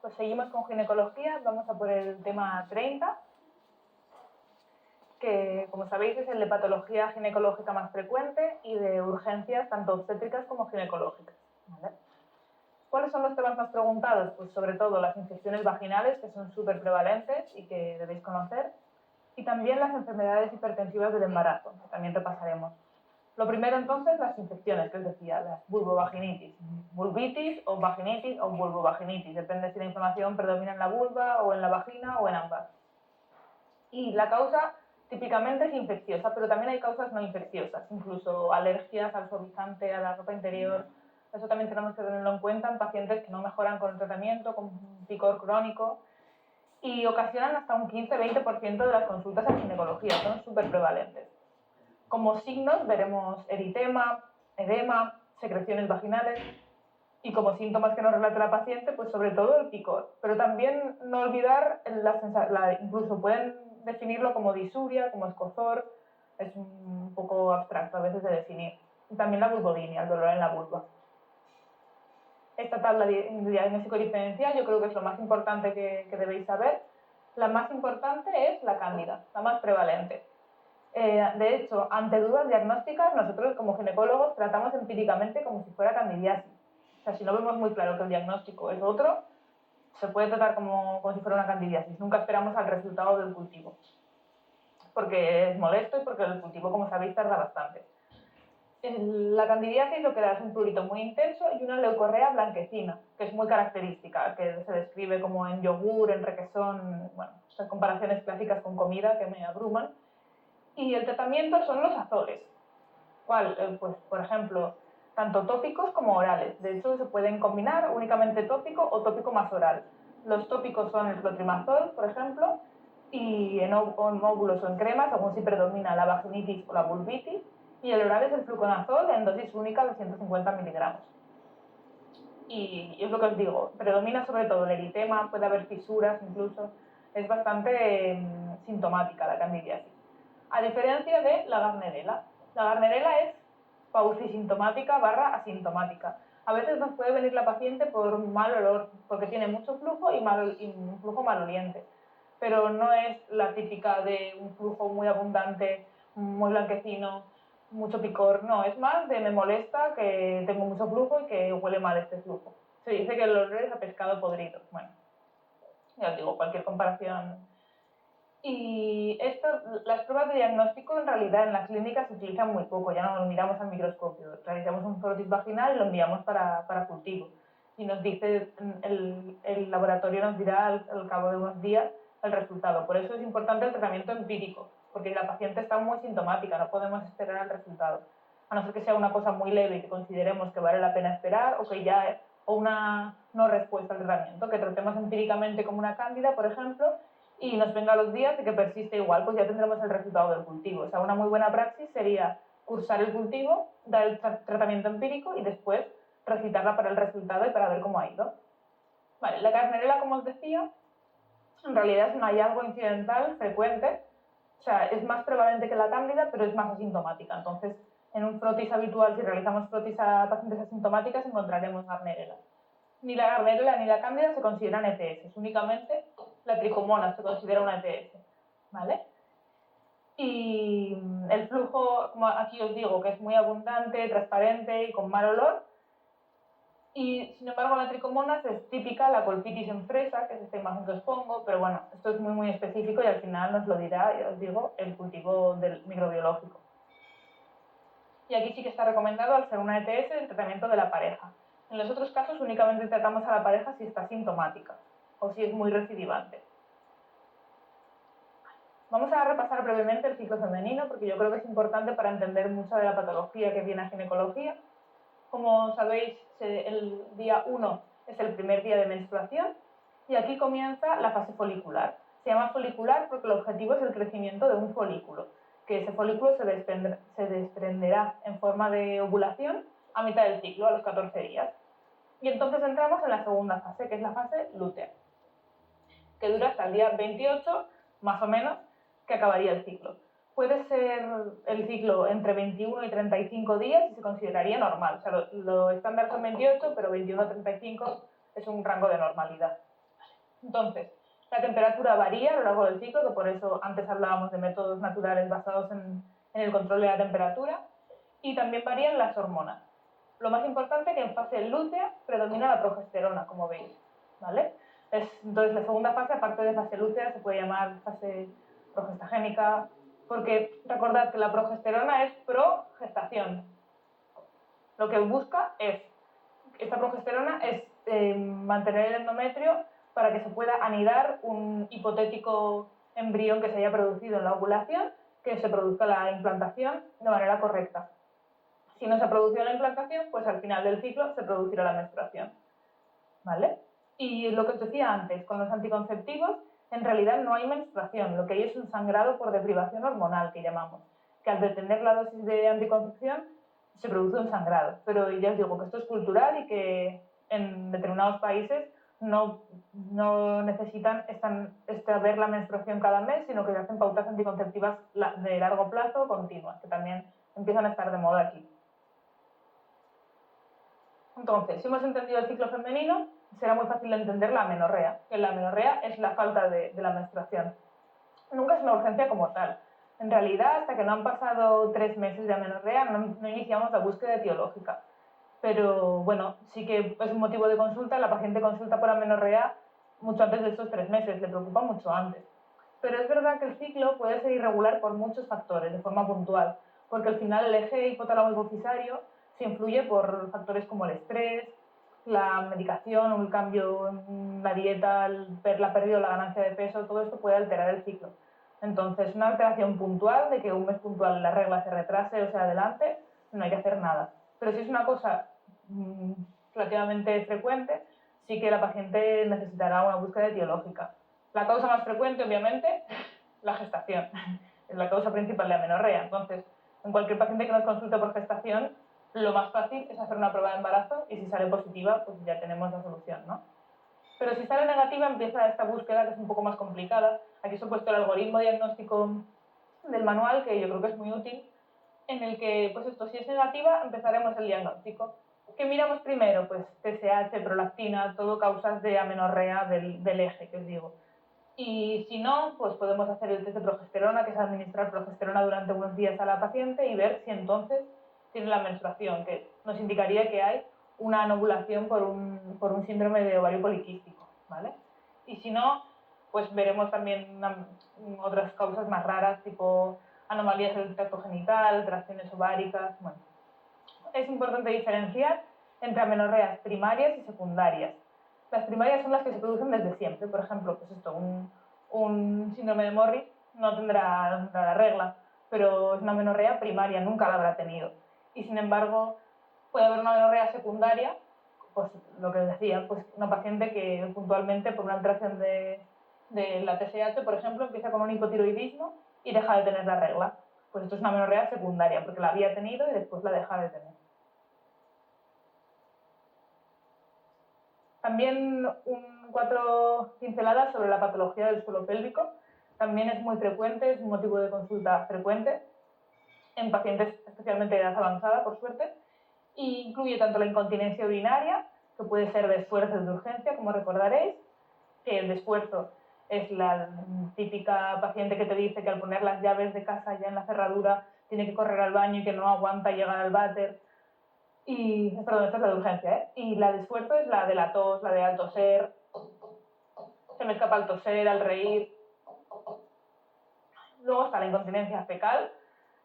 pues seguimos con ginecología, vamos a por el tema 30, que como sabéis es el de patología ginecológica más frecuente y de urgencias tanto obstétricas como ginecológicas. ¿Vale? ¿Cuáles son los temas más preguntados? Pues sobre todo las infecciones vaginales, que son súper prevalentes y que debéis conocer, y también las enfermedades hipertensivas del embarazo, que también repasaremos. Lo primero entonces, las infecciones, que os decía, las vulvovaginitis, vulvitis o vaginitis o vulvovaginitis, depende si la inflamación predomina en la vulva o en la vagina o en ambas. Y la causa típicamente es infecciosa, pero también hay causas no infecciosas, incluso alergias al suavizante, a la ropa interior. Eso también tenemos que tenerlo en cuenta en pacientes que no mejoran con el tratamiento, con un picor crónico, y ocasionan hasta un 15-20% de las consultas en ginecología, son súper prevalentes. Como signos veremos eritema, edema, secreciones vaginales, y como síntomas que nos relata la paciente, pues sobre todo el picor. Pero también no olvidar, incluso pueden definirlo como disuria, como escozor, es un poco abstracto a veces de definir. Y también la vulvodinia, el dolor en la vulva. Esta tabla de diagnóstico diferencial yo creo que es lo más importante que debéis saber. La más importante es la cándida, la más prevalente. De hecho, ante dudas diagnósticas, nosotros como ginecólogos tratamos empíricamente como si fuera candidiasis. O sea, si no vemos muy claro que el diagnóstico es otro, se puede tratar como si fuera una candidiasis. Nunca esperamos al resultado del cultivo, porque es molesto y porque el cultivo, como sabéis, tarda bastante. La candidiasis lo que da es un prurito muy intenso y una leucorrea blanquecina, que es muy característica, que se describe como en yogur, en requesón, bueno, estas comparaciones clásicas con comida que me abruman. Y el tratamiento son los azoles. ¿Cuál? Pues, por ejemplo, tanto tópicos como orales. De hecho, se pueden combinar únicamente tópico o tópico más oral. Los tópicos son el clotrimazol, por ejemplo, y en óvulos o en crema, según si predomina la vaginitis o la vulvitis. Y el oral es el fluconazol en dosis única de 150 miligramos. Y es lo que os digo, predomina sobre todo el eritema, puede haber fisuras incluso. Es bastante sintomática la candidiasis. A diferencia de la Gardnerella. La Gardnerella es paucisintomática / asintomática. A veces nos puede venir la paciente por mal olor, porque tiene mucho flujo y un flujo maloliente. Pero no es la típica de un flujo muy abundante, muy blanquecino, mucho picor. No, es más de me molesta que tengo mucho flujo y que huele mal este flujo. Se dice que el olor es a pescado podrido. Bueno, ya os digo, cualquier comparación. Y las pruebas de diagnóstico en realidad en la clínica se utilizan muy poco, ya no lo miramos al microscopio. Realizamos un frotis vaginal y lo enviamos para cultivo. Y nos dice, el laboratorio nos dirá al cabo de unos días el resultado. Por eso es importante el tratamiento empírico, porque la paciente está muy sintomática, no podemos esperar el resultado. A no ser que sea una cosa muy leve y que consideremos que vale la pena esperar o una no respuesta al tratamiento, que tratemos empíricamente como una cándida, por ejemplo, y nos venga los días de que persiste igual, pues ya tendremos el resultado del cultivo. O sea, una muy buena praxis sería cursar el cultivo, dar el tratamiento empírico y después recitarla para el resultado y para ver cómo ha ido. Vale, la Gardnerella, como os decía, en realidad es un hallazgo incidental frecuente, o sea, es más prevalente que la cándida, pero es más asintomática. Entonces, en un frotis habitual, si realizamos frotis a pacientes asintomáticas, encontraremos Gardnerella. Ni la Gardnerella ni la cándida se consideran ETS, únicamente la tricomona se considera una ETS, ¿vale? Y el flujo, como aquí os digo, que es muy abundante, transparente y con mal olor. Y sin embargo, la tricomonas es típica, la colpitis en fresa, que es esta imagen que os pongo, pero bueno, esto es muy específico y al final nos lo dirá, ya os digo, el cultivo del microbiológico. Y aquí sí que está recomendado, al ser una ETS, el tratamiento de la pareja. En los otros casos únicamente tratamos a la pareja si está sintomática o si es muy recidivante. Vamos a repasar brevemente el ciclo femenino porque yo creo que es importante para entender mucha de la patología que viene a ginecología. Como sabéis, el día 1 es el primer día de menstruación y aquí comienza la fase folicular. Se llama folicular porque el objetivo es el crecimiento de un folículo, que ese folículo se desprenderá en forma de ovulación a mitad del ciclo, a los 14 días. Y entonces entramos en la segunda fase, que es la fase lútea, que dura hasta el día 28, más o menos, que acabaría el ciclo. Puede ser el ciclo entre 21 y 35 días y se consideraría normal. O sea, lo estándar son 28, pero 21 a 35 es un rango de normalidad. Entonces, la temperatura varía a lo largo del ciclo, que por eso antes hablábamos de métodos naturales basados en el control de la temperatura, y también varían las hormonas. Lo más importante es que en fase lútea predomina la progesterona, como veis, ¿vale? Entonces, la segunda fase, aparte de fase lútea, se puede llamar fase progestagénica, porque recordad que la progesterona es progestación. Lo que busca es, esta progesterona es mantener el endometrio para que se pueda anidar un hipotético embrión que se haya producido en la ovulación, que se produzca la implantación de manera correcta. Si no se ha producido la implantación, pues al final del ciclo se producirá la menstruación, ¿vale? Y lo que os decía antes, con los anticonceptivos, en realidad no hay menstruación, lo que hay es un sangrado por deprivación hormonal, que llamamos, que al detener la dosis de anticoncepción se produce un sangrado. Pero ya os digo que esto es cultural y que en determinados países no necesitan ver la menstruación cada mes, sino que se hacen pautas anticonceptivas de largo plazo continuas, que también empiezan a estar de moda aquí. Entonces, si hemos entendido el ciclo femenino, será muy fácil entender la amenorrea, que la amenorrea es la falta de la menstruación. Nunca es una urgencia como tal. En realidad, hasta que no han pasado 3 meses de amenorrea, no iniciamos la búsqueda etiológica. Pero bueno, sí que es un motivo de consulta. La paciente consulta por amenorrea mucho antes de estos 3 meses, le preocupa mucho antes. Pero es verdad que el ciclo puede ser irregular por muchos factores, de forma puntual, porque al final el eje hipotálamo-hipofisario se influye por factores como el estrés, la medicación o el cambio en la dieta, la pérdida o la ganancia de peso, todo esto puede alterar el ciclo. Entonces, una alteración puntual, de que un mes puntual la regla se retrase o sea adelante, no hay que hacer nada. Pero si es una cosa relativamente frecuente, sí que la paciente necesitará una búsqueda etiológica. La causa más frecuente, obviamente, la gestación. Es la causa principal de amenorrea. Entonces, en cualquier paciente que nos consulte por gestación, lo más fácil es hacer una prueba de embarazo y si sale positiva, pues ya tenemos la solución, ¿no? Pero si sale negativa, empieza esta búsqueda que es un poco más complicada. Aquí os he puesto el algoritmo diagnóstico del manual, que yo creo que es muy útil, en el que, pues esto, si es negativa, empezaremos el diagnóstico. ¿Qué miramos primero? Pues TSH, prolactina, todo causas de amenorrea del eje, que os digo. Y si no, pues podemos hacer el test de progesterona, que es administrar progesterona durante unos días a la paciente y ver si entonces tiene la menstruación, que nos indicaría que hay una anovulación por un síndrome de ovario poliquístico, ¿vale? Y si no, pues veremos también otras causas más raras, tipo anomalías del tracto genital, alteraciones ováricas, bueno. Es importante diferenciar entre amenorreas primarias y secundarias. Las primarias son las que se producen desde siempre. Por ejemplo, pues esto, un síndrome de Morris no tendrá la regla, pero es una amenorrea primaria, nunca la habrá tenido. Y sin embargo, puede haber una amenorrea secundaria, pues lo que decía, pues una paciente que puntualmente por una alteración de la TSH, por ejemplo, empieza con un hipotiroidismo y deja de tener la regla. Pues esto es una amenorrea secundaria, porque la había tenido y después la deja de tener. También 4 pinceladas sobre la patología del suelo pélvico. También es muy frecuente, es un motivo de consulta frecuente en pacientes especialmente de edad avanzada, por suerte, y incluye tanto la incontinencia urinaria, que puede ser de esfuerzo de urgencia, como recordaréis, que el de esfuerzo es la típica paciente que te dice que al poner las llaves de casa ya en la cerradura tiene que correr al baño y que no aguanta llegar al váter. Perdón, esta es la de urgencia, ¿eh? Y la de esfuerzo es la de la tos, la de al toser, se me escapa al toser, al reír. Luego está la incontinencia fecal,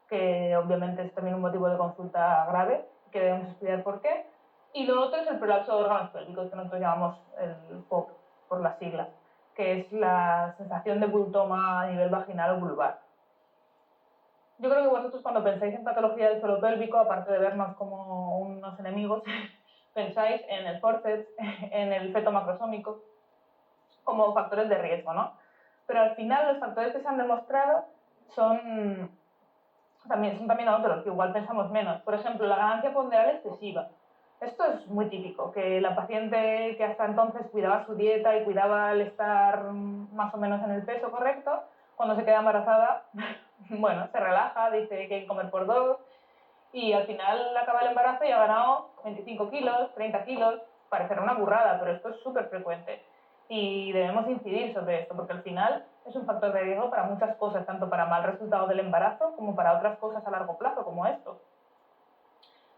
que obviamente es también un motivo de consulta grave, que debemos estudiar por qué. Y lo otro es el prolapso de órganos pélvicos, que nosotros llamamos el POP, por las siglas, que es la sensación de bultoma a nivel vaginal o vulvar. Yo creo que vosotros cuando pensáis en patología del suelo pélvico, aparte de vernos como unos enemigos, pensáis en el forceps, en el feto macrosómico, como factores de riesgo, ¿no? Pero al final los factores que se han demostrado son también otros, que igual pensamos menos. Por ejemplo, la ganancia ponderal excesiva. Esto es muy típico, que la paciente que hasta entonces cuidaba su dieta y cuidaba el estar más o menos en el peso correcto, cuando se queda embarazada, bueno, se relaja, dice que hay que comer por 2 y al final acaba el embarazo y ha ganado 25 kilos, 30 kilos, parecerá una burrada, pero esto es súper frecuente. y debemos incidir sobre esto, porque al final es un factor de riesgo para muchas cosas, tanto para mal resultado del embarazo como para otras cosas a largo plazo, como esto.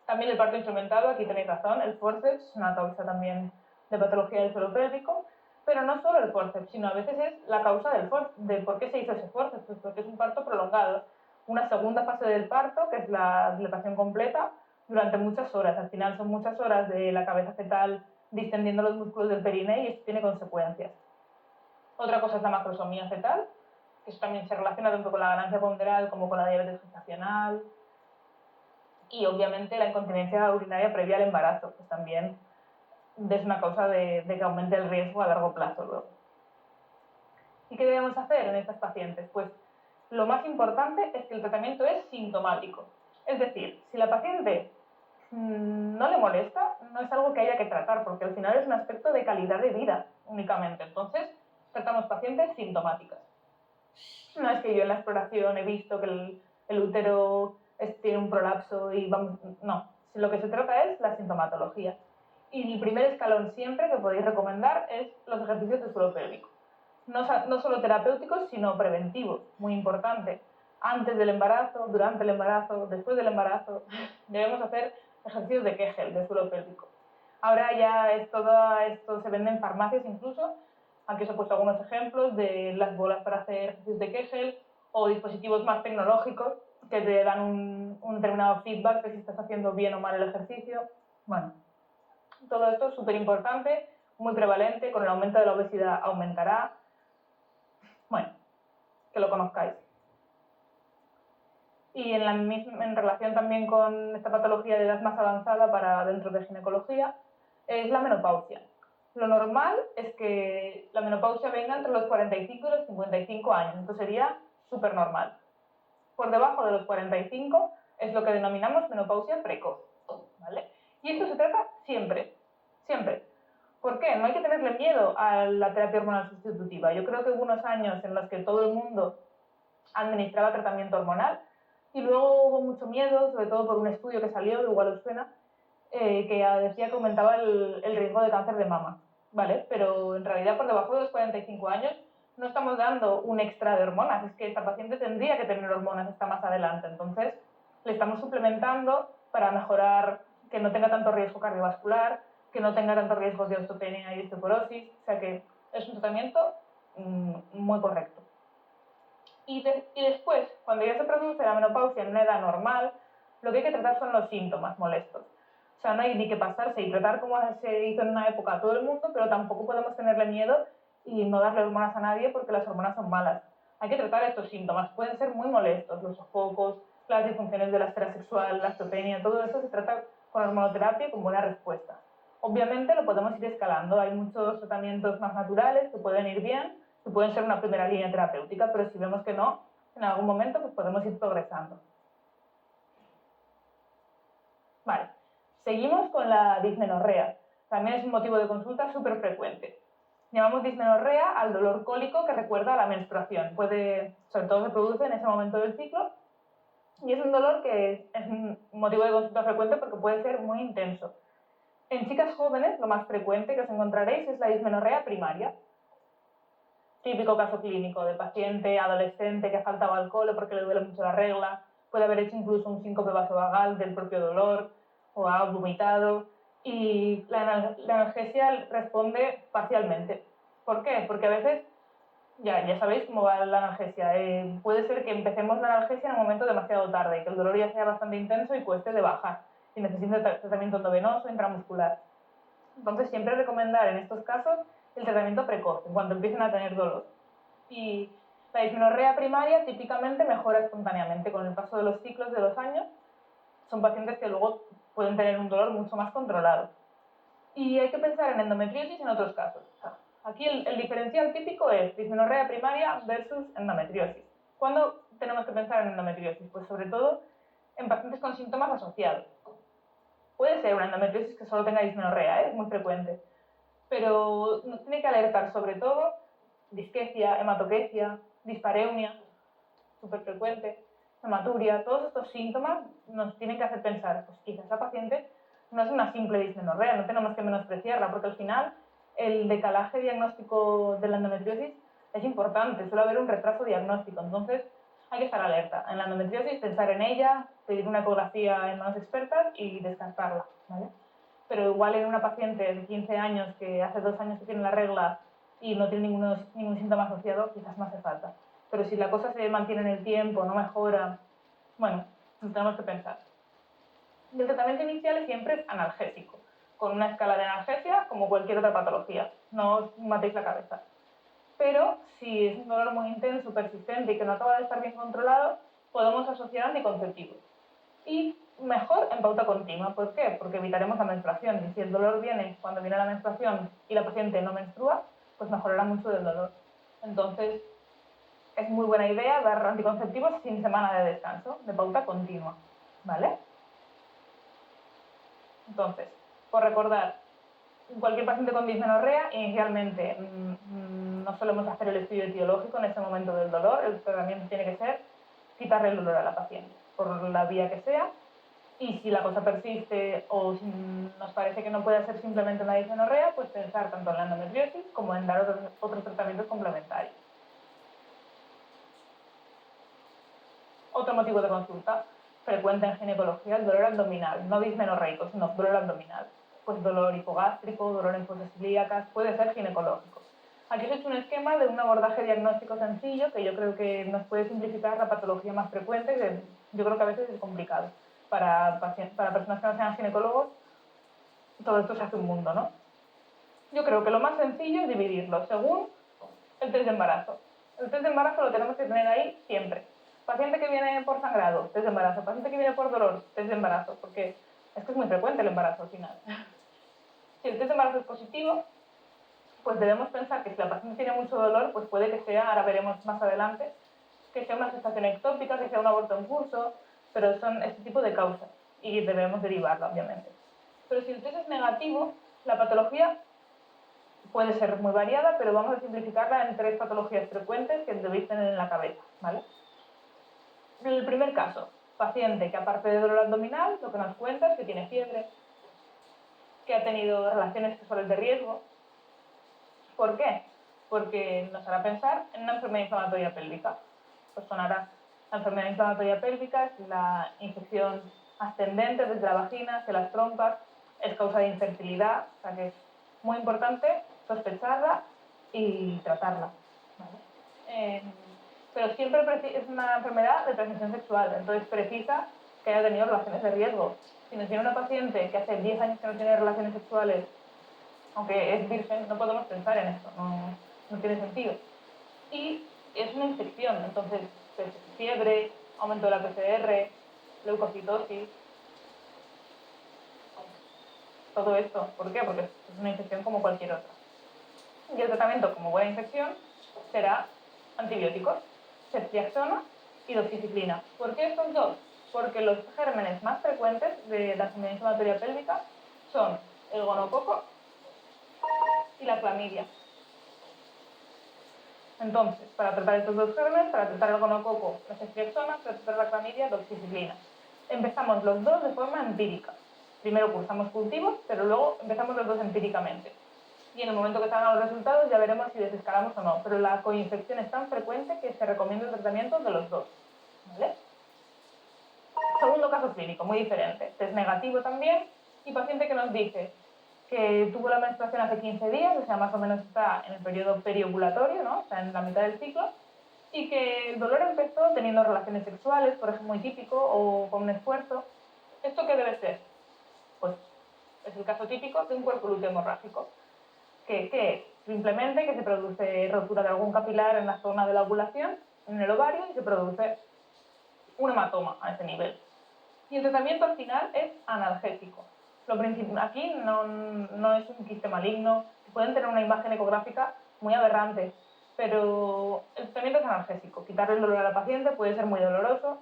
También el parto instrumentado, aquí tenéis razón, el forceps es una causa también de patología del suelo pélvico, pero no solo el forceps, sino a veces es la causa de por qué se hizo ese forceps, pues porque es un parto prolongado. Una segunda fase del parto, que es la dilatación completa, durante muchas horas. Al final son muchas horas de la cabeza fetal distendiendo los músculos del perineo y esto tiene consecuencias. Otra cosa es la macrosomía fetal, que eso también se relaciona tanto con la ganancia ponderal como con la diabetes gestacional. Y obviamente la incontinencia urinaria previa al embarazo, pues también es una causa de que aumente el riesgo a largo plazo luego. ¿Y qué debemos hacer en estas pacientes? Pues lo más importante es que el tratamiento es sintomático. Es decir, si la paciente no le molesta, no es algo que haya que tratar, porque al final es un aspecto de calidad de vida únicamente. Entonces, tratamos pacientes sintomáticas. No es que yo en la exploración he visto que el útero tiene un prolapso y vamos... No, lo que se trata es la sintomatología. Y el primer escalón siempre que podéis recomendar es los ejercicios de suelo pélvico. No solo terapéuticos, sino preventivos, muy importante. Antes del embarazo, durante el embarazo, después del embarazo, debemos hacer ejercicios de Kegel, de suelo pélvico. Ahora ya todo esto se vende en farmacias incluso. Aquí os he puesto algunos ejemplos de las bolas para hacer ejercicios de Kegel o dispositivos más tecnológicos que te dan un determinado feedback de si estás haciendo bien o mal el ejercicio. Bueno, todo esto es súper importante, muy prevalente, con el aumento de la obesidad aumentará. Bueno, que lo conozcáis. Y en relación también con esta patología de edad más avanzada para dentro de ginecología, es la menopausia. Lo normal es que la menopausia venga entre los 45 y los 55 años. Esto sería súper normal. Por debajo de los 45 es lo que denominamos menopausia precoz, ¿vale? Y esto se trata siempre, siempre. ¿Por qué? No hay que tenerle miedo a la terapia hormonal sustitutiva. Yo creo que hubo unos años en los que todo el mundo administraba tratamiento hormonal y luego hubo mucho miedo, sobre todo por un estudio que salió, igual os suena, que decía que aumentaba el riesgo de cáncer de mama, ¿vale? Pero en realidad por debajo de los 45 años no estamos dando un extra de hormonas, es que esta paciente tendría que tener hormonas hasta más adelante, entonces le estamos suplementando para mejorar que no tenga tanto riesgo cardiovascular, que no tenga tanto riesgo de osteopenia y osteoporosis, o sea que es un tratamiento muy correcto. Y después, cuando ya se produce la menopausia en una edad normal, lo que hay que tratar son los síntomas molestos. O sea, no hay ni que pasarse y tratar como se hizo en una época a todo el mundo, pero tampoco podemos tenerle miedo y no darle hormonas a nadie porque las hormonas son malas. Hay que tratar estos síntomas, pueden ser muy molestos, los sofocos, las disfunciones de la esfera sexual, la osteopenia, todo eso se trata con hormonoterapia y con buena respuesta. Obviamente lo podemos ir escalando, hay muchos tratamientos más naturales que pueden ir bien, que pueden ser una primera línea terapéutica, pero si vemos que no, en algún momento pues podemos ir progresando. Vale, seguimos con la dismenorrea. También es un motivo de consulta súper frecuente. Llamamos dismenorrea al dolor cólico que recuerda a la menstruación. Sobre todo se produce en ese momento del ciclo y es un dolor que es un motivo de consulta frecuente porque puede ser muy intenso. En chicas jóvenes, lo más frecuente que os encontraréis es la dismenorrea primaria. Típico caso clínico de paciente adolescente que ha faltado al cole porque le duele mucho la regla, puede haber hecho incluso un síncope vasovagal del propio dolor o ha vomitado y la analgesia responde parcialmente. ¿Por qué? Porque a veces, ya sabéis cómo va la analgesia, puede ser que empecemos la analgesia en un momento demasiado tarde, que el dolor ya sea bastante intenso y cueste de bajar y necesite tratamiento endovenoso, intramuscular. Entonces siempre recomendar en estos casos el tratamiento precoz, en cuanto empiecen a tener dolor. Y la dismenorrea primaria típicamente mejora espontáneamente con el paso de los ciclos de los años. Son pacientes que luego pueden tener un dolor mucho más controlado. Y hay que pensar en endometriosis en otros casos. Aquí el diferencial típico es dismenorrea primaria versus endometriosis. ¿Cuándo tenemos que pensar en endometriosis? Pues sobre todo en pacientes con síntomas asociados. Puede ser una endometriosis que solo tenga dismenorrea, es muy frecuente, pero nos tiene que alertar sobre todo disquecia, hematoquecia, dispareunia, súper frecuente, hematuria, todos estos síntomas nos tienen que hacer pensar, pues quizás la paciente no es una simple dismenorrea, no tenemos que menospreciarla, porque al final el decalaje diagnóstico de la endometriosis es importante, suele haber un retraso diagnóstico, entonces hay que estar alerta. En la endometriosis, pensar en ella, pedir una ecografía en manos expertas y descartarla, ¿vale? Pero igual en una paciente de 15 años que hace 2 años que tiene la regla y no tiene ningún síntoma asociado, quizás no hace falta. Pero si la cosa se mantiene en el tiempo, no mejora, bueno, lo tenemos que pensar. Y el tratamiento inicial siempre es analgésico, con una escala de analgesia como cualquier otra patología. No os matéis la cabeza. Pero si es un dolor muy intenso, persistente y que no acaba de estar bien controlado, podemos asociar anticonceptivos. Y mejor en pauta continua. ¿Por qué? Porque evitaremos la menstruación. Y si el dolor viene cuando viene la menstruación y la paciente no menstrua, pues mejorará mucho del dolor. Entonces, es muy buena idea dar anticonceptivos sin semana de descanso, de pauta continua. ¿Vale? Entonces, por recordar, cualquier paciente con dismenorrea, inicialmente no solemos hacer el estudio etiológico en ese momento del dolor, el tratamiento tiene que ser quitarle el dolor a la paciente, por la vía que sea, y si la cosa persiste o si nos parece que no puede ser simplemente una dismenorrea, pues pensar tanto en la endometriosis como en dar otros tratamientos complementarios. Otro motivo de consulta frecuente en ginecología, el dolor abdominal, no dismenorreico, sino dolor abdominal. Pues dolor hipogástrico, dolor en fosas ilíacas, puede ser ginecológico. Aquí os he hecho un esquema de un abordaje diagnóstico sencillo que yo creo que nos puede simplificar la patología más frecuente, que yo creo que a veces es complicado. Para personas que no sean ginecólogos, todo esto se hace un mundo, ¿no? Yo creo que lo más sencillo es dividirlo según el test de embarazo. El test de embarazo lo tenemos que tener ahí siempre. Paciente que viene por sangrado, test de embarazo. Paciente que viene por dolor, test de embarazo. Porque es que es muy frecuente el embarazo al final. Si el test de embarazo es positivo, pues debemos pensar que si la paciente tiene mucho dolor, pues puede que sea, ahora veremos más adelante, que sea una gestación ectópica, que sea un aborto en curso, pero son este tipo de causas y debemos derivarla, obviamente. Pero si el test es negativo, la patología puede ser muy variada, pero vamos a simplificarla en 3 patologías frecuentes que debéis tener en la cabeza, ¿vale? En el primer caso, paciente que aparte de dolor abdominal, lo que nos cuenta es que tiene fiebre, que ha tenido relaciones sexuales de riesgo. ¿Por qué? Porque nos hará pensar en una enfermedad inflamatoria pélvica. Pues sonará. La enfermedad inflamatoria pélvica es la infección ascendente desde la vagina hacia las trompas, es causa de infertilidad, o sea que es muy importante sospecharla y tratarla. ¿Vale? Pero siempre es una enfermedad de transmisión sexual, entonces precisa que haya tenido relaciones de riesgo. Si nos tiene una paciente que hace 10 años que no tiene relaciones sexuales, aunque es virgen, no podemos pensar en esto, no tiene sentido. Y es una infección, entonces pues, fiebre, aumento de la PCR, leucocitosis, todo esto. ¿Por qué? Porque es una infección como cualquier otra. Y el tratamiento como buena infección será antibióticos, ceftriaxona y doxiciclina. ¿Por qué estos dos? Porque los gérmenes más frecuentes de la enfermedad inflamatoria pélvica son el gonococo y la clamidia. Entonces, para tratar estos dos gérmenes, para tratar el gonococo, la ceftriaxona, para tratar la clamidia, doxiciclina. Empezamos los dos de forma empírica. Primero cursamos cultivos, pero luego empezamos los dos empíricamente. Y en el momento que salgan los resultados ya veremos si desescalamos o no, pero la coinfección es tan frecuente que se recomienda el tratamiento de los dos. ¿Vale? Segundo caso clínico, muy diferente. Test negativo también y paciente que nos dice que tuvo la menstruación hace 15 días, o sea, más o menos está en el periodo periovulatorio, ¿no? Está en la mitad del ciclo, y que el dolor empezó teniendo relaciones sexuales, por ejemplo, muy típico, o con un esfuerzo. ¿Esto qué debe ser? Pues es el caso típico de un cuerpo lúteo hemorrágico. ¿Qué es? Simplemente que se produce rotura de algún capilar en la zona de la ovulación, en el ovario, y se produce un hematoma a ese nivel. Y el tratamiento al final es analgésico. Aquí no es un quiste maligno, pueden tener una imagen ecográfica muy aberrante, pero el tratamiento es analgésico. Quitarle el dolor a la paciente puede ser muy doloroso,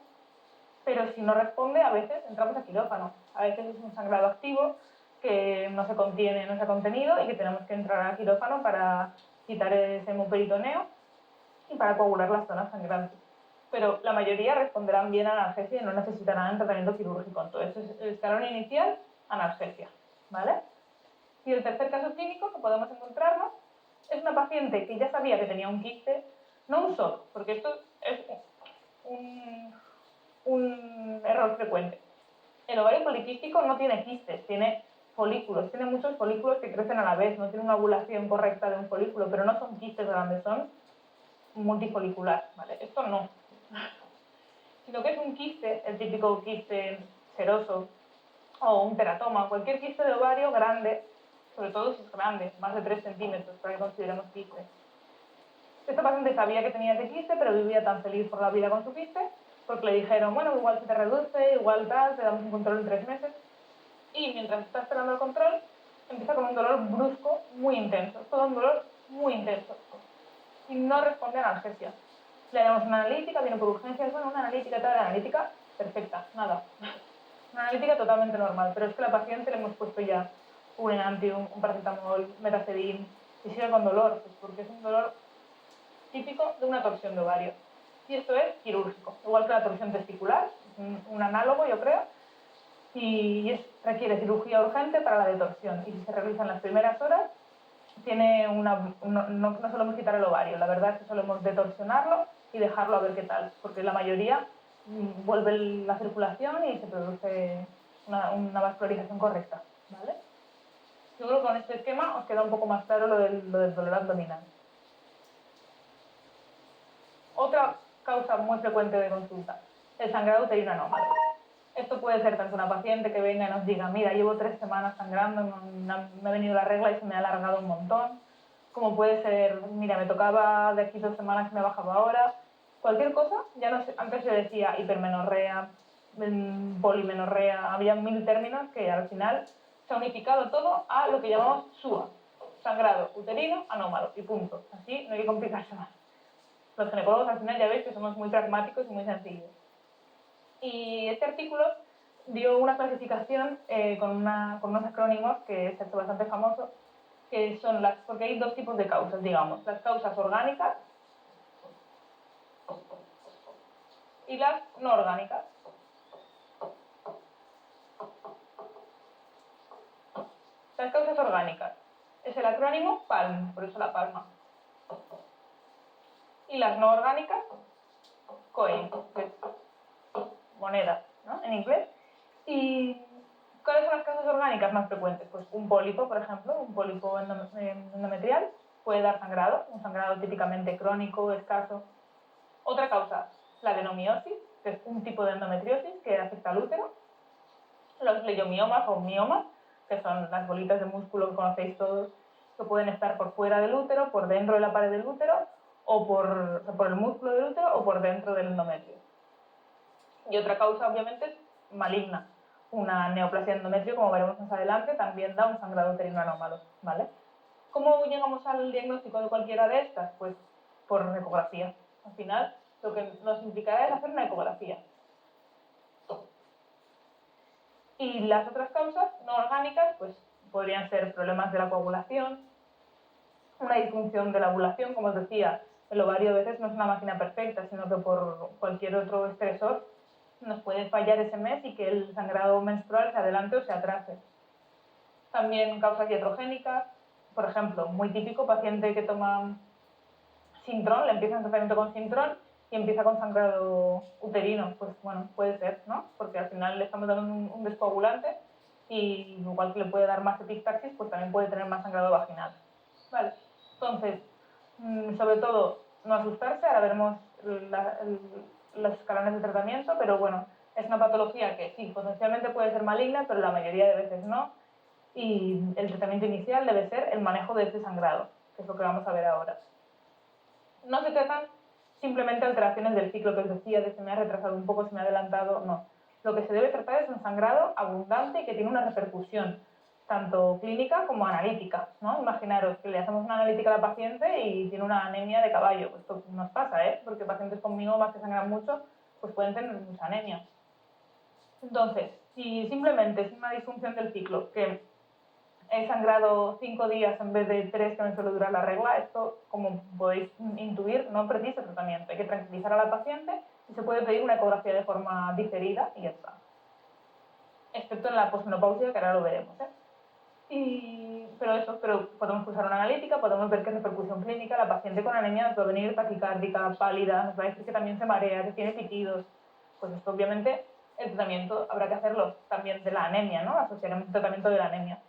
pero si no responde, a veces entramos a quirófano. A veces es un sangrado activo que no se contiene, no se ha contenido y que tenemos que entrar a quirófano para quitar ese hemoperitoneo y para coagular las zonas sangrantes. Pero la mayoría responderán bien a analgesia y no necesitarán tratamiento quirúrgico. Entonces, el escalón inicial, analgesia, ¿vale? Y el tercer caso clínico que podemos encontrarnos es una paciente que ya sabía que tenía un quiste, no un SOC, porque esto es un error frecuente. El ovario poliquístico no tiene quistes, tiene folículos, tiene muchos folículos que crecen a la vez, no tiene una ovulación correcta de un folículo, pero no son quistes grandes, son multifolicular, ¿vale? Esto no. Sino que es un quiste, el típico quiste seroso, o un teratoma, cualquier quiste de ovario grande, sobre todo si es grande, más de 3 centímetros, para que consideremos quiste. Esta paciente sabía que tenía ese quiste, pero vivía tan feliz por la vida con su quiste, porque le dijeron, bueno, igual se te reduce, igual tal, te damos un control en 3 meses. Y mientras está esperando el control, empieza con un dolor brusco muy intenso, todo un dolor muy intenso. Y no responde a analgesia. Le damos una analítica, viene por urgencias, bueno, una analítica, tal, analítica perfecta, nada. Una analítica totalmente normal, pero es que a la paciente le hemos puesto ya un Enantium, un paracetamol, metacedin, y sigue con dolor, pues porque es un dolor típico de una torsión de ovario. Y esto es quirúrgico, igual que la torsión testicular, un análogo yo creo, y requiere cirugía urgente para la detorsión. Y si se realiza en las primeras horas, tiene no solemos quitar el ovario, la verdad es que solemos detorsionarlo y dejarlo a ver qué tal, porque la mayoría vuelve la circulación y se produce una vascularización correcta, ¿vale? Yo creo que con este esquema os queda un poco más claro lo del dolor abdominal. Otra causa muy frecuente de consulta, el sangrado uterino anómalo. Esto puede ser tanto una paciente que venga y nos diga, mira, llevo 3 semanas sangrando, me ha venido la regla y se me ha alargado un montón, como puede ser, mira, me tocaba de aquí 2 semanas y me bajaba ahora. Cualquier cosa, ya no sé, antes se decía hipermenorrea, polimenorrea, había 1000 términos que al final se ha unificado todo a lo que llamamos SUA, sangrado uterino anómalo, y punto. Así no hay que complicarse más. Los ginecólogos al final ya veis que somos muy pragmáticos y muy sencillos. Y este artículo dio una clasificación con unos acrónimos que se ha hecho bastante famoso, que son porque hay 2 tipos de causas, digamos, las causas orgánicas y las no orgánicas. Las causas orgánicas es el acrónimo PALM, por eso la palma. Y las no orgánicas, coin, que es moneda, ¿no? En inglés. ¿Y cuáles son las causas orgánicas más frecuentes? Pues un pólipo, por ejemplo, un pólipo endometrial puede dar sangrado, un sangrado típicamente crónico, escaso. Otra causa, la adenomiosis, que es un tipo de endometriosis que afecta al útero. Los leiomiomas o miomas, que son las bolitas de músculo que conocéis todos, que pueden estar por fuera del útero, por dentro de la pared del útero, o por el músculo del útero, o por dentro del endometrio. Y otra causa, obviamente, es maligna. Una neoplasia de endometrio, como veremos más adelante, también da un sangrado uterino anómalo, ¿vale? ¿Cómo llegamos al diagnóstico de cualquiera de estas? Pues por ecografía. Al final, lo que nos implicará es hacer una ecografía. Y las otras causas no orgánicas, pues podrían ser problemas de la coagulación, una disfunción de la ovulación, como os decía, el ovario a veces no es una máquina perfecta, sino que por cualquier otro estresor nos puede fallar ese mes y que el sangrado menstrual se adelante o se atrase. También causas iatrogénicas, por ejemplo, muy típico, paciente que toma Sintrón, le empieza un tratamiento con Sintrón y empieza con sangrado uterino, pues bueno, puede ser, ¿no? Porque al final le estamos dando un descoagulante y igual que le puede dar más epistaxis, pues también puede tener más sangrado vaginal. Vale, entonces, sobre todo, no asustarse, ahora veremos los escalones de tratamiento, pero bueno, es una patología que sí, potencialmente puede ser maligna, pero la mayoría de veces no, y el tratamiento inicial debe ser el manejo de este sangrado, que es lo que vamos a ver ahora. No se tratan simplemente alteraciones del ciclo que os decía, de se me ha retrasado un poco, se me ha adelantado, no. Lo que se debe tratar es un sangrado abundante y que tiene una repercusión, tanto clínica como analítica, ¿no? Imaginaros que le hacemos una analítica a la paciente y tiene una anemia de caballo. Esto nos pasa, ¿eh? Porque pacientes con miomas que sangran mucho, pues pueden tener mucha anemia. Entonces, si simplemente es una disfunción del ciclo, que he sangrado 5 días en vez de 3 que me suele durar la regla, esto, como podéis intuir, no precisa tratamiento. Hay que tranquilizar a la paciente y se puede pedir una ecografía de forma diferida y ya está. Excepto en la posmenopausia, que ahora lo veremos, ¿eh? Pero podemos pulsar una analítica, podemos ver qué repercusión clínica. La paciente con anemia nos va a venir taquicárdica, pálida, nos va a decir que también se marea, que tiene pitidos. Pues esto obviamente el tratamiento habrá que hacerlo también de la anemia, ¿no? Asociaremos el tratamiento de la anemia.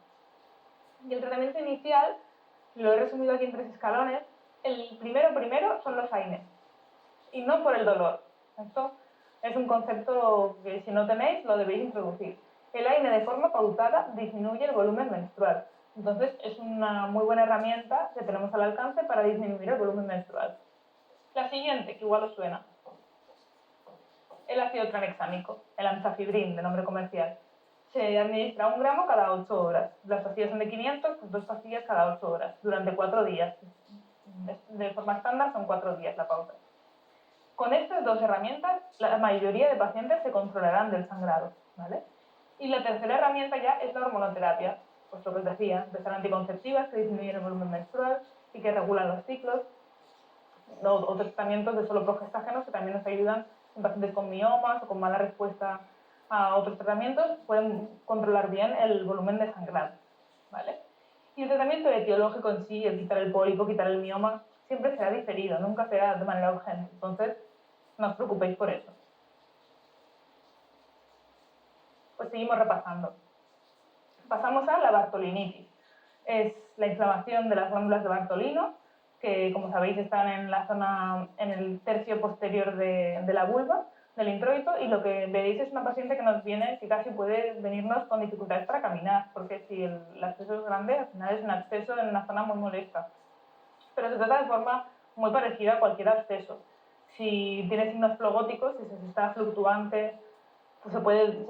Y el tratamiento inicial, lo he resumido aquí en 3 escalones. El primero son los AINES, y no por el dolor. Esto es un concepto que si no tenéis lo debéis introducir. El AINE de forma pautada disminuye el volumen menstrual. Entonces es una muy buena herramienta que tenemos al alcance para disminuir el volumen menstrual. La siguiente, que igual os suena, el ácido tranexámico, el amsafibrin de nombre comercial. Se administra 1 gramo cada 8 horas. Las pastillas son de 500, pues 2 pastillas cada 8 horas, durante 4 días. De forma estándar son 4 días la pauta. Con estas 2 herramientas, la mayoría de pacientes se controlarán del sangrado, ¿vale? Y la tercera herramienta ya es la hormonoterapia, pues lo que os decía, empezar anticonceptivas que disminuyen el volumen menstrual y que regulan los ciclos, otros tratamientos de solo progestágenos que también nos ayudan en pacientes con miomas o con mala respuesta a otros tratamientos, pueden controlar bien el volumen de sangrado, ¿vale? Y el tratamiento etiológico en sí, el quitar el pólipo, quitar el mioma, siempre será diferido, nunca será de manera urgente, entonces no os preocupéis por eso. Pues seguimos repasando. Pasamos a la bartolinitis. Es la inflamación de las glándulas de Bartolino, que como sabéis están en la zona, en el tercio posterior de la vulva, del introito, y lo que veis es una paciente que nos viene, que casi puede venirnos con dificultades para caminar, porque si el acceso es grande, al final es un acceso en una zona muy molesta. Pero se trata de forma muy parecida a cualquier absceso. Si tiene signos flogóticos, si se está fluctuante, pues se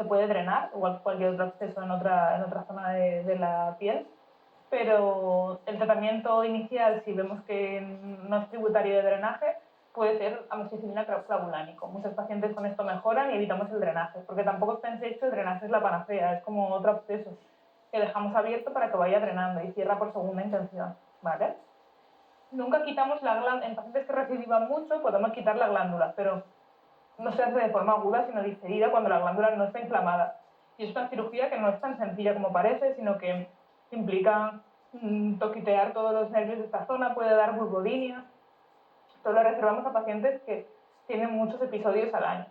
puede drenar, igual que cualquier otro absceso en otra zona de la piel. Pero el tratamiento inicial, si vemos que no es tributario de drenaje, puede ser amoxicilina clavulánico. Muchos pacientes con esto mejoran y evitamos el drenaje, porque tampoco os penséis que el drenaje es la panacea, es como otro absceso que dejamos abierto para que vaya drenando y cierra por segunda intención, ¿vale? Nunca quitamos la glándula. En pacientes que recidivan mucho podemos quitar la glándula, pero no se hace de forma aguda, sino digerida cuando la glándula no está inflamada. Y es una cirugía que no es tan sencilla como parece, sino que implica toquitear todos los nervios de esta zona, puede dar vulvodinia. Esto lo reservamos a pacientes que tienen muchos episodios al año.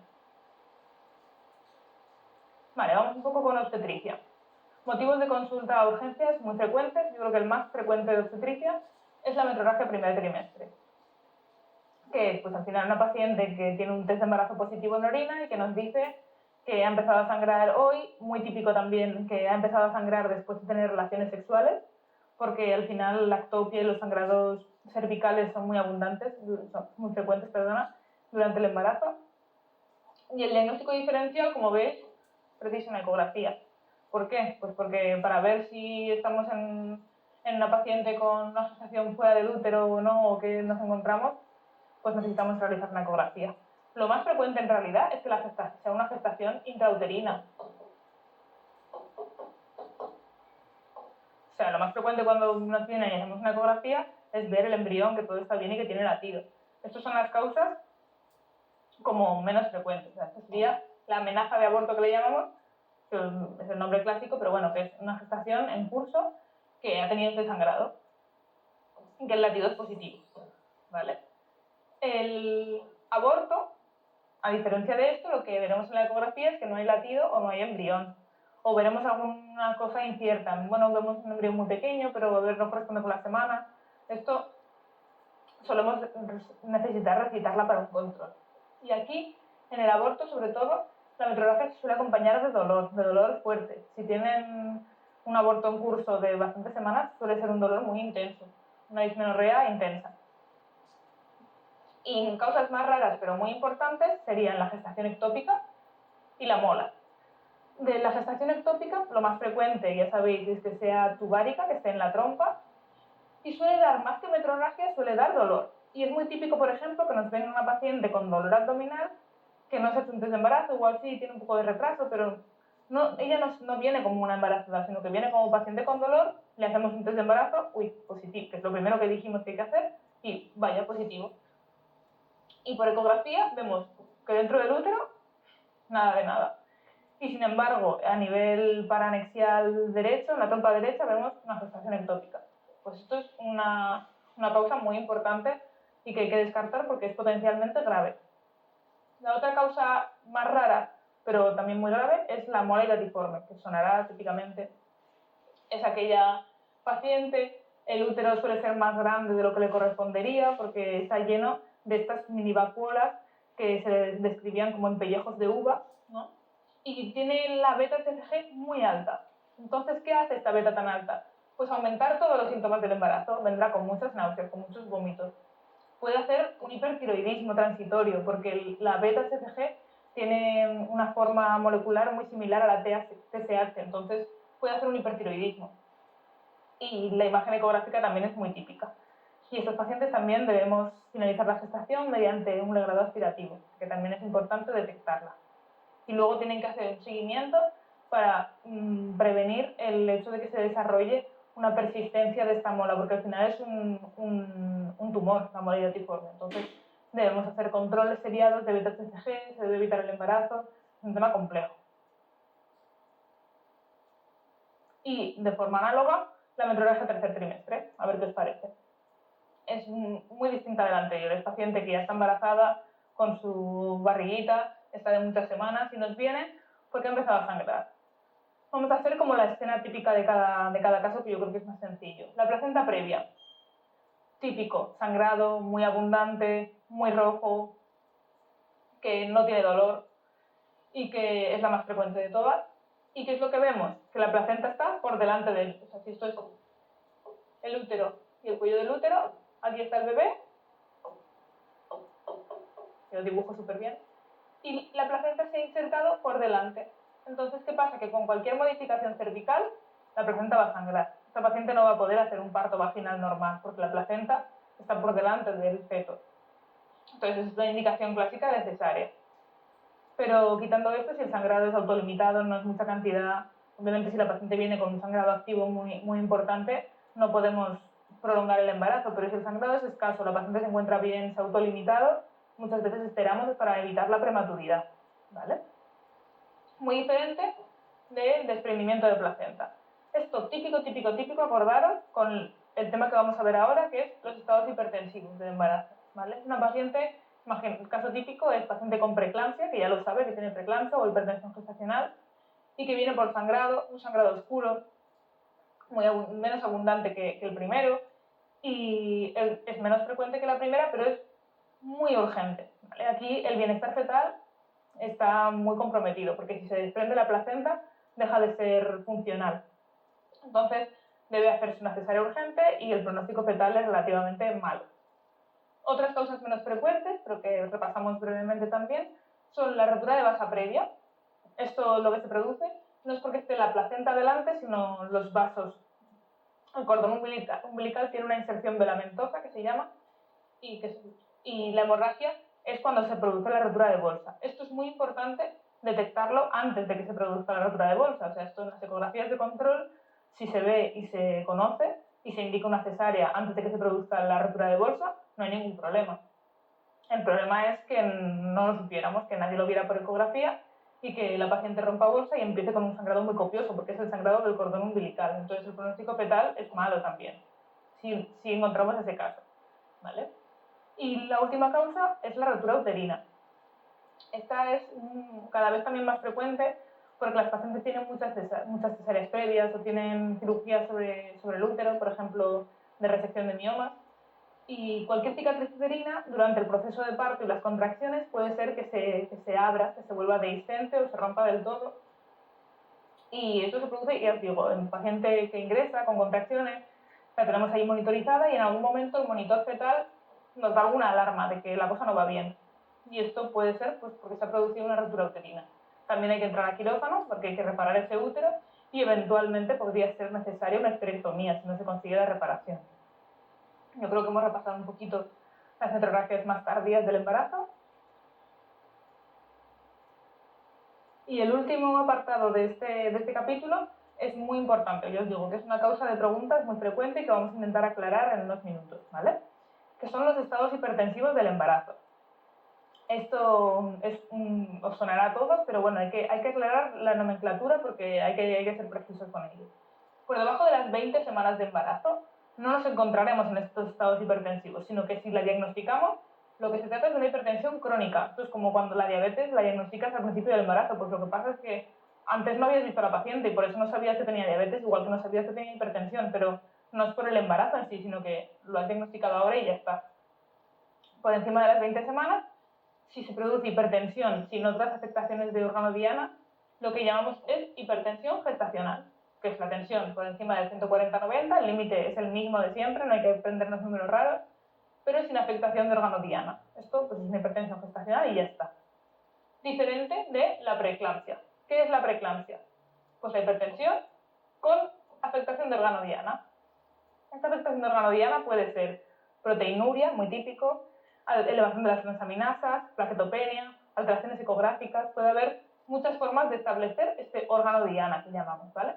Vale, vamos un poco con obstetricia. Motivos de consulta a urgencias muy frecuentes. Yo creo que el más frecuente de obstetricia es la metrorragia primer trimestre, que es pues al final una paciente que tiene un test de embarazo positivo en orina y que nos dice que ha empezado a sangrar hoy, muy típico también que ha empezado a sangrar después de tener relaciones sexuales, porque al final la ectopia y los sangrados cervicales son muy abundantes, son muy frecuentes, perdona, durante el embarazo. Y el diagnóstico diferencial, como veis, precisa una ecografía. ¿Por qué? Pues porque para ver si estamos en una paciente con una gestación fuera del útero o no, o que nos encontramos, pues necesitamos realizar una ecografía. Lo más frecuente en realidad es que la gestación sea una gestación intrauterina. O sea, lo más frecuente cuando nos viene y hacemos una ecografía es ver el embrión, que todo está bien y que tiene latido. Estas son las causas como menos frecuentes. O sea, esta sería la amenaza de aborto que le llamamos, que es el nombre clásico, pero bueno, que es una gestación en curso que ha tenido este sangrado y que el latido es positivo, ¿vale? El aborto, a diferencia de esto, lo que veremos en la ecografía es que no hay latido o no hay embrión. O veremos alguna cosa incierta. Bueno, vemos un embrión muy pequeño, pero no corresponde con la semana. Esto solemos necesitar recitarla para un control. Y aquí, en el aborto, sobre todo, la metrorragia se suele acompañar de dolor fuerte. Si tienen un aborto en curso de bastantes semanas, suele ser un dolor muy intenso, una dismenorrea intensa. Y causas más raras, pero muy importantes, serían la gestación ectópica y la mola. De la gestación ectópica, lo más frecuente, ya sabéis, es que sea tubárica, que esté en la trompa, y suele dar, más que metrorragia, suele dar dolor. Y es muy típico, por ejemplo, que nos venga una paciente con dolor abdominal, que no se ha hecho un test de embarazo, igual sí tiene un poco de retraso, pero ella no viene como una embarazada, sino que viene como paciente con dolor, le hacemos un test de embarazo, positivo, que es lo primero que dijimos que hay que hacer, y vaya, positivo. Y por ecografía vemos que dentro del útero, nada de nada. y sin embargo, a nivel paranexial derecho, en la trompa derecha, vemos una gestación ectópica. Pues esto es una causa muy importante y que hay que descartar porque es potencialmente grave. La otra causa más rara, pero también muy grave, es la mola iratiforme, que sonará típicamente. Es aquella paciente, el útero suele ser más grande de lo que le correspondería porque está lleno de estas mini vacuolas que se describían como en pellejos de uva, ¿no? Y tiene la beta-HCG muy alta. Entonces, ¿qué hace esta beta tan alta? Pues aumentar todos los síntomas del embarazo, vendrá con muchas náuseas, con muchos vómitos. Puede hacer un hipertiroidismo transitorio, porque la beta-HCG tiene una forma molecular muy similar a la TSH, entonces puede hacer un hipertiroidismo. Y la imagen ecográfica también es muy típica. Y estos pacientes también debemos finalizar la gestación mediante un legrado aspirativo, que también es importante detectarla. Y luego tienen que hacer un seguimiento para prevenir el hecho de que se desarrolle una persistencia de esta mola, porque al final es un tumor, la mola iratiforme. Entonces debemos hacer controles seriados de beta-HCG, se debe evitar el embarazo, es un tema complejo. Y de forma análoga, la metrorragia tercer trimestre, a ver qué os parece. Es muy distinta de la anterior, es paciente que ya está embarazada con su barriguita, está de muchas semanas y nos viene porque ha empezado a sangrar. Vamos a hacer como la escena típica de cada caso, que yo creo que es más sencillo. La placenta previa, típico, sangrado, muy abundante, muy rojo, que no tiene dolor y que es la más frecuente de todas. ¿Y qué es lo que vemos? Que la placenta está por delante de él. O sea, si esto es el útero y el cuello del útero, aquí está el bebé, que lo dibujo súper bien, y la placenta se ha insertado por delante. Entonces, ¿qué pasa? Que con cualquier modificación cervical, la placenta va a sangrar. Esta paciente no va a poder hacer un parto vaginal normal, porque la placenta está por delante del feto. Entonces, es una indicación clásica de cesárea. Pero quitando esto, si el sangrado es autolimitado, no es mucha cantidad, obviamente si la paciente viene con un sangrado activo muy importante, no podemos prolongar el embarazo, pero si el sangrado es escaso, la paciente se encuentra bien, se ha autolimitado, muchas veces esperamos para evitar la prematuridad, ¿vale? Muy diferente del desprendimiento de placenta. Esto típico, acordaros con el tema que vamos a ver ahora, que es los estados hipertensivos del embarazo, ¿vale? Una paciente, el caso típico es paciente con preeclampsia, que ya lo sabe, que tiene preeclampsia o hipertensión gestacional, y que viene por sangrado, un sangrado oscuro, menos abundante que el primero, y es menos frecuente que la primera, pero es muy urgente, ¿vale? Aquí el bienestar fetal está muy comprometido, porque si se desprende la placenta, deja de ser funcional. Entonces, debe hacerse una cesárea urgente y el pronóstico fetal es relativamente malo. Otras causas menos frecuentes, pero que repasamos brevemente también, son la rotura de vasa previa. Esto lo que se produce no es porque esté la placenta delante, sino los vasos. El cordón umbilical tiene una inserción velamentosa, que se llama, y la hemorragia es cuando se produce la rotura de bolsa. Esto es muy importante detectarlo antes de que se produzca la rotura de bolsa. O sea, esto en las ecografías de control, si se ve y se conoce y se indica una cesárea antes de que se produzca la rotura de bolsa, no hay ningún problema. El problema es que no lo supiéramos, que nadie lo viera por ecografía y que la paciente rompa bolsa y empiece con un sangrado muy copioso, porque es el sangrado del cordón umbilical. Entonces el pronóstico fetal es malo también, si encontramos ese caso, ¿vale? Y la última causa es la rotura uterina. Esta es cada vez también más frecuente porque las pacientes tienen muchas cesáreas previas o tienen cirugías sobre el útero, por ejemplo, de resección de miomas. Y cualquier cicatriz uterina durante el proceso de parto y las contracciones puede ser que se abra, que se vuelva dehiscente o se rompa del todo. Y esto se produce, ya os digo, en paciente que ingresa con contracciones, la tenemos ahí monitorizada y en algún momento el monitor fetal nos da alguna alarma de que la cosa no va bien. Y esto puede ser pues, porque se ha producido una rotura uterina. También hay que entrar a quirófano porque hay que reparar ese útero y eventualmente podría ser necesaria una esterectomía si no se consigue la reparación. Yo creo que hemos repasado un poquito las metrorragias más tardías del embarazo. Y el último apartado de este capítulo es muy importante. Yo os digo que es una causa de preguntas muy frecuente y que vamos a intentar aclarar en unos minutos, ¿vale? Que son los estados hipertensivos del embarazo. Esto os sonará a todos, pero bueno, hay que aclarar la nomenclatura porque hay que ser precisos con ello. Por debajo de las 20 semanas de embarazo no nos encontraremos en estos estados hipertensivos, sino que si la diagnosticamos, lo que se trata es de una hipertensión crónica. Esto es como cuando la diabetes la diagnosticas al principio del embarazo, pues lo que pasa es que antes no habías visto a la paciente y por eso no sabías que tenía diabetes, igual que no sabías que tenía hipertensión, pero no es por el embarazo en sí, sino que lo has diagnosticado ahora y ya está. Por encima de las 20 semanas, si se produce hipertensión sin otras afectaciones de órgano diana, lo que llamamos es hipertensión gestacional, que es la tensión por encima del 140-90, el límite es el mismo de siempre, no hay que aprendernos números raros, pero sin afectación de órgano diana. Esto pues, es una hipertensión gestacional y ya está. Diferente de la preeclampsia. ¿Qué es la preeclampsia? Pues la hipertensión con afectación de órgano diana. Esta afectación de órgano diana puede ser proteinuria, muy típico, elevación de las transaminasas, plaquetopenia, alteraciones ecográficas, puede haber muchas formas de establecer este órgano diana que llamamos, ¿vale?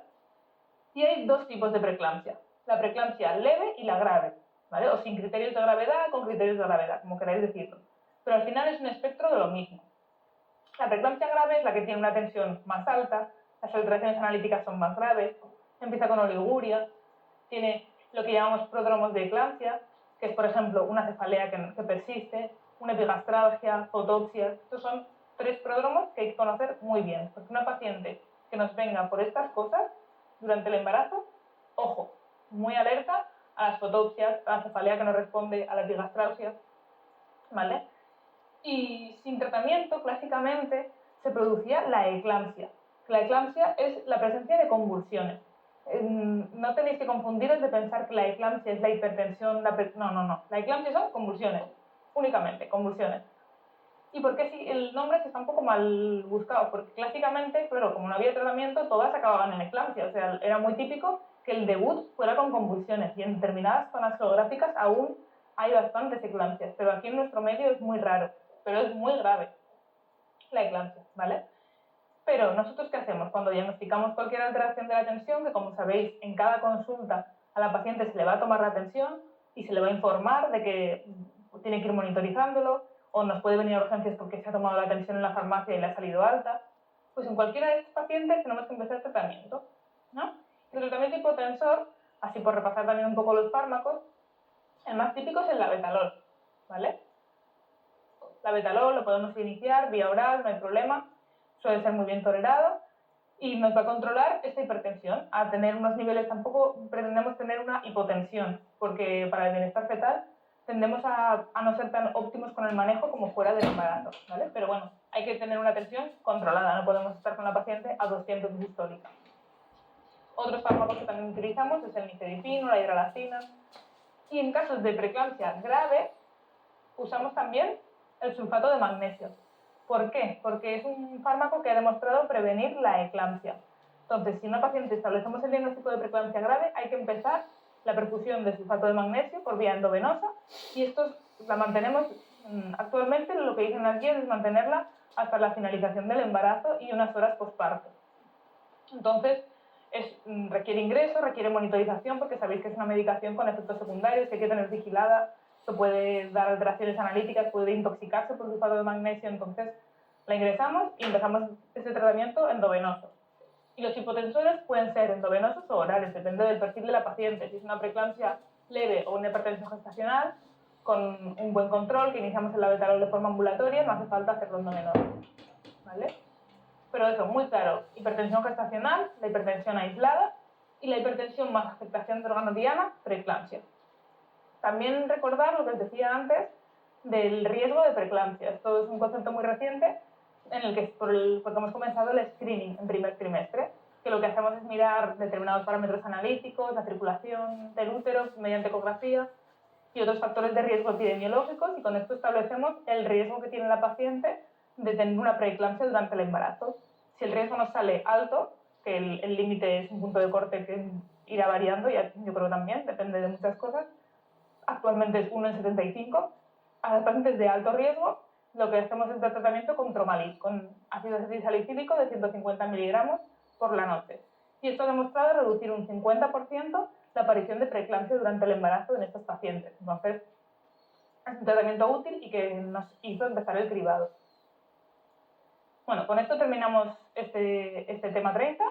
Y hay dos tipos de preeclampsia, la preeclampsia leve y la grave, ¿vale? O sin criterios de gravedad, con criterios de gravedad, como queráis decirlo. Pero al final es un espectro de lo mismo. La preeclampsia grave es la que tiene una tensión más alta, las alteraciones analíticas son más graves, empieza con oliguria, tiene lo que llamamos pródromos de eclampsia, que es, por ejemplo, una cefalea que persiste, una epigastralgia, fotopsia. Estos son 3 pródromos que hay que conocer muy bien, porque una paciente que nos venga por estas cosas durante el embarazo, ojo, muy alerta a las fotopsias, a la cefalea que no responde, a la epigastralgia, ¿vale? Y sin tratamiento, clásicamente, se producía la eclampsia. La eclampsia es la presencia de convulsiones. No tenéis que confundiros de pensar que la eclampsia es la hipertensión, no. La eclampsia son convulsiones, únicamente, convulsiones. ¿Y por qué si el nombre se está un poco mal buscado? Porque clásicamente, claro, como no había tratamiento, todas acababan en eclampsia. O sea, era muy típico que el debut fuera con convulsiones y en determinadas zonas geográficas aún hay bastantes eclampsias, pero aquí en nuestro medio es muy raro, pero es muy grave la eclampsia, ¿vale? Pero nosotros, ¿qué hacemos? Cuando diagnosticamos cualquier alteración de la tensión, que como sabéis, en cada consulta a la paciente se le va a tomar la tensión y se le va a informar de que tiene que ir monitorizándolo, o nos puede venir a urgencias porque se ha tomado la tensión en la farmacia y le ha salido alta, pues en cualquiera de estos pacientes tenemos que empezar el tratamiento, ¿no? El tratamiento hipotensor, así por repasar también un poco los fármacos, el más típico es el labetalol, ¿vale? Labetalol lo podemos iniciar vía oral, no hay problema, suele ser muy bien tolerado y nos va a controlar esta hipertensión. A tener unos niveles, tampoco pretendemos tener una hipotensión, porque para el bienestar fetal tendemos a no ser tan óptimos con el manejo como fuera del embarazo, ¿vale? Pero bueno, hay que tener una tensión controlada, no podemos estar con la paciente a 200 sistólica. Otros fármacos que también utilizamos es el nifedipino, la hidralazina. Y en casos de preeclampsia grave, usamos también el sulfato de magnesio. ¿Por qué? Porque es un fármaco que ha demostrado prevenir la eclampsia. Entonces, si en una paciente establecemos el diagnóstico de preeclampsia grave, hay que empezar la perfusión de sulfato de magnesio por vía endovenosa y esto la mantenemos actualmente, lo que dicen las guías es mantenerla hasta la finalización del embarazo y unas horas posparto. Entonces, requiere ingreso, requiere monitorización porque sabéis que es una medicación con efectos secundarios que hay que tener vigilada. Esto puede dar alteraciones analíticas, puede intoxicarse por sulfato de magnesio, entonces la ingresamos y empezamos ese tratamiento endovenoso. Y los hipotensores pueden ser endovenosos o orales, depende del perfil de la paciente. Si es una preeclampsia leve o una hipertensión gestacional, con un buen control, que iniciamos el labetalol de forma ambulatoria, no hace falta hacerlo endovenoso, ¿vale? Pero eso, muy claro, hipertensión gestacional, la hipertensión aislada y la hipertensión más afectación de órgano diana, preeclampsia. También recordar lo que os decía antes del riesgo de preeclampsia. Esto es un concepto muy reciente en el que porque hemos comenzado el screening en primer trimestre, que lo que hacemos es mirar determinados parámetros analíticos, la circulación del útero mediante ecografía y otros factores de riesgo epidemiológicos, y con esto establecemos el riesgo que tiene la paciente de tener una preeclampsia durante el embarazo. Si el riesgo nos sale alto, que el límite es un punto de corte que irá variando, y yo creo también, depende de muchas cosas, actualmente es 1 en 75, a los pacientes de alto riesgo lo que hacemos es dar tratamiento con Tromalid, con ácido acetilsalicílico de 150 miligramos por la noche. Y esto ha demostrado reducir un 50% la aparición de preeclampsia durante el embarazo en estos pacientes. Entonces, es un tratamiento útil y que nos hizo empezar el cribado. Bueno, con esto terminamos este tema 30